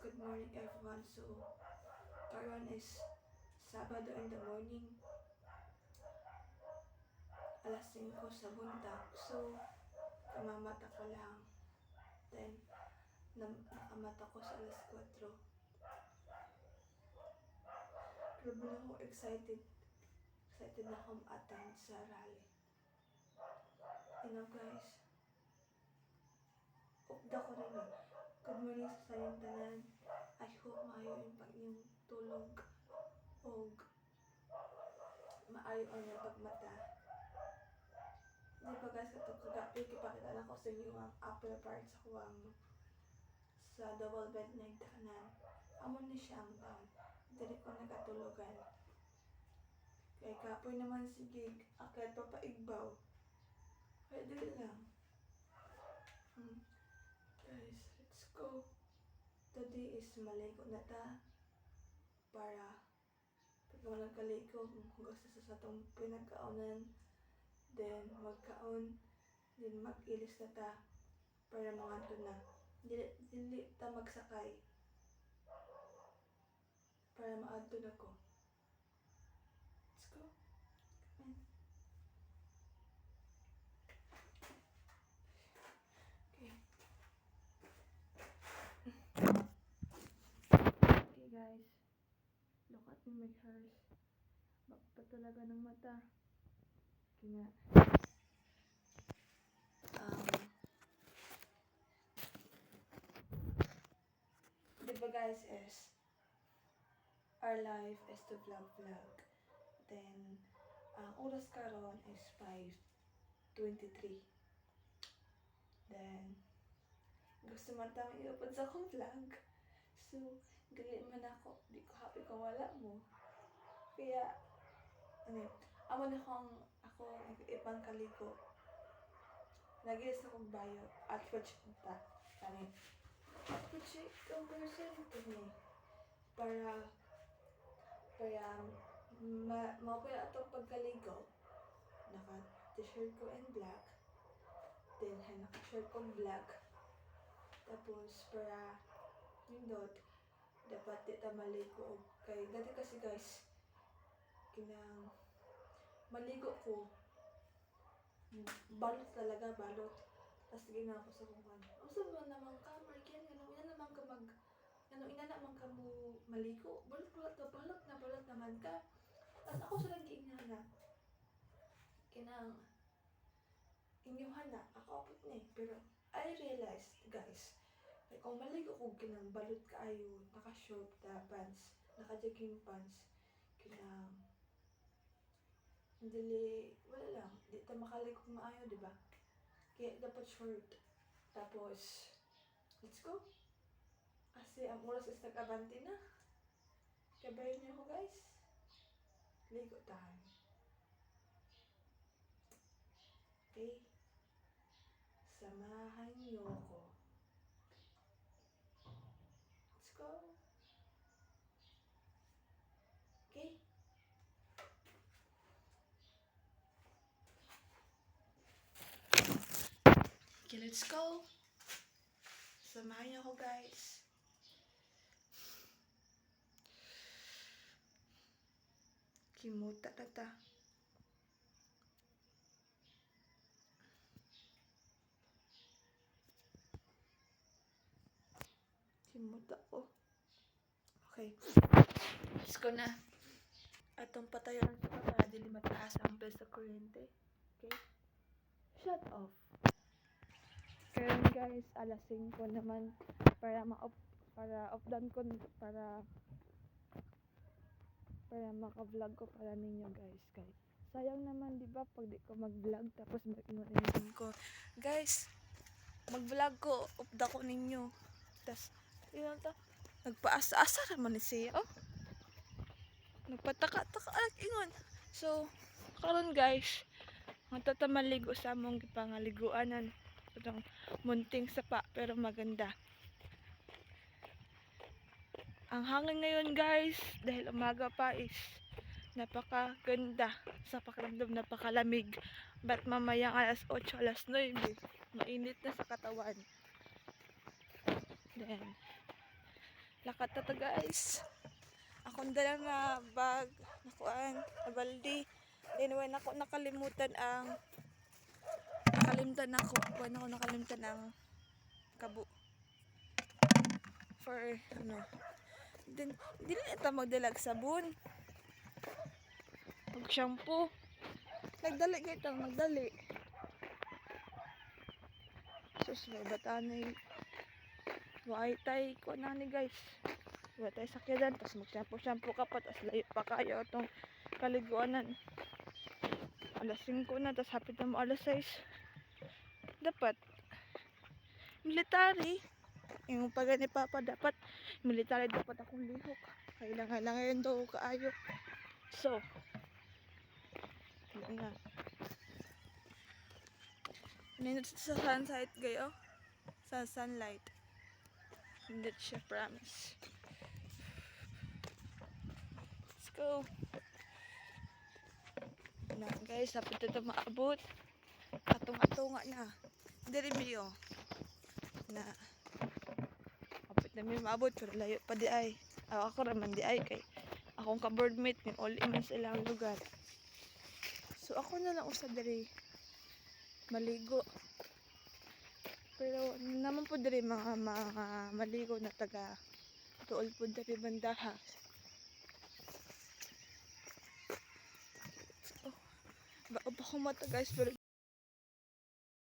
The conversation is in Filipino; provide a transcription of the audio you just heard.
Good morning everyone. So, karon is Sabado in the morning, alas 5 sa buntag. So, kamamata ko lang. Then, nakamata ko sa alas 4. Grabe na ako excited. Excited na akong attend sa rally. You know guys, upda ko rin eh. Good morning sa sayong tanan. I hope maayo yung inyong tulog. O maayo ang inyong pagmata. Di ba guys, katong kagabi, kipakita na ko sa inyo ang upper part sa kuwang sa double bed na igdanan. Amon ni siya ang down. Dili ko nakatulugan. Kay kapoy naman si Gig, akad pa paigbaw. Kaya dili lang. Guys, let's go. Today is maligo na ta. Para pag mo nagkaligo, hugas na sa atong pinagkaonan. Then magkaon. Then mag-ilis na ta. Para manganto na. Dili ta magsakay. Para maadto na ko. Let's go. Okay guys. Look at me my hairs. Patulaga ng mata. Kina. Diba guys is our life is to vlog. Then ang oras karon is 5:23. Then gusto man tang i-upload sa akong vlog. So gali man ako, di ko happy kung wala mo. Kaya amo na ako ipang kaligo. Lagi sa kong bayo at project ta. At project ang person ito ni. Para maupay atong pagkaligo. Naka t-shirt ko in black. Then naka shirt ko black. Tapos para nindot dapat di ta maligo. Kay dati kasi guys kinang maligo ko balot talaga. Tapos gina ako sa kuman. Usa man naman ka Markian ina naman ka ina naman ka mo maligo. Balot naman ka. Tapos ako sa lagi inana. Kinang inyuhan na ako apot ni. Pero I realized guys, kung maligo ko kinang balot kaayo, naka-short na pants, naka-jogging pants, kinang dili wala lang, di ta makaligo maayo, di ba? Kaya dapat short. Tapos let's go. Kasi ang oras is nag-abante na. Kabayan niyo ako guys. Ligo tayo. Okay? Samahan niyo ako. Let's go. Okay? Okay, let's go. Samahan niyo ako guys. Kimuta na ta. Kimuta ko. Okay. Let's go na. Atong patayon sa para dili mataas ang bill sa kuryente. Okay? Shut off. Kaya guys, alas 5 naman para off-down ko para maka-vlog ko para ninyo guys. Sayang naman 'di ba pag di ko mag-vlog tapos mag-ingon ko. Guys, mag-vlog ko, upda ko ninyo. Tas yun ta, nagpaasa-asa naman ni siya. Oh. Nagpataka-taka ingon. So, karon guys, matatamalig sa among gipangaliguanan. Itong munting sapa pero maganda. Ang hangin ngayon guys, dahil umaga pa is napakaganda sa pakiramdam, napakalamig. But mamayang alas 8, alas 9, mainit na sa katawan. Then, Lakat na ta guys. Akong dala na bag, nakuan, na balde. Then when ako nakalimutan ako, ang kabo. For ano. Then dili na ta magdalag sabon. Pag shampoo. Nagdali kita, magdali. Sus, may batanay. Why tay ko na ni guys. Why tay sakyadan, tapos mag-shampoo ka pa, tapos layo pa kayo itong kaliguanan. Alas 5 na, tapos hapit na mo alas 6. Dapat military. Yung pag ni Papa, dapat military, dapat akong lihok. Kailangan ngayon daw kaayo. So, yun na. Nindot sa sunset gayo. Sa sunlight. Nindot siya, promise. Let's go. Na guys, hapit ito maabot. Atung-atunga na. Diri biyo. Na hapit na may maabot, pero layo pa di ay. Ako raman di ay kay akong ka-boardmate ni all in sa ilang lugar. So ako na lang usa diri maligo. Pero naman po diri mga maligo na taga tuol po diri bandaha. Ba ko mata guys, pero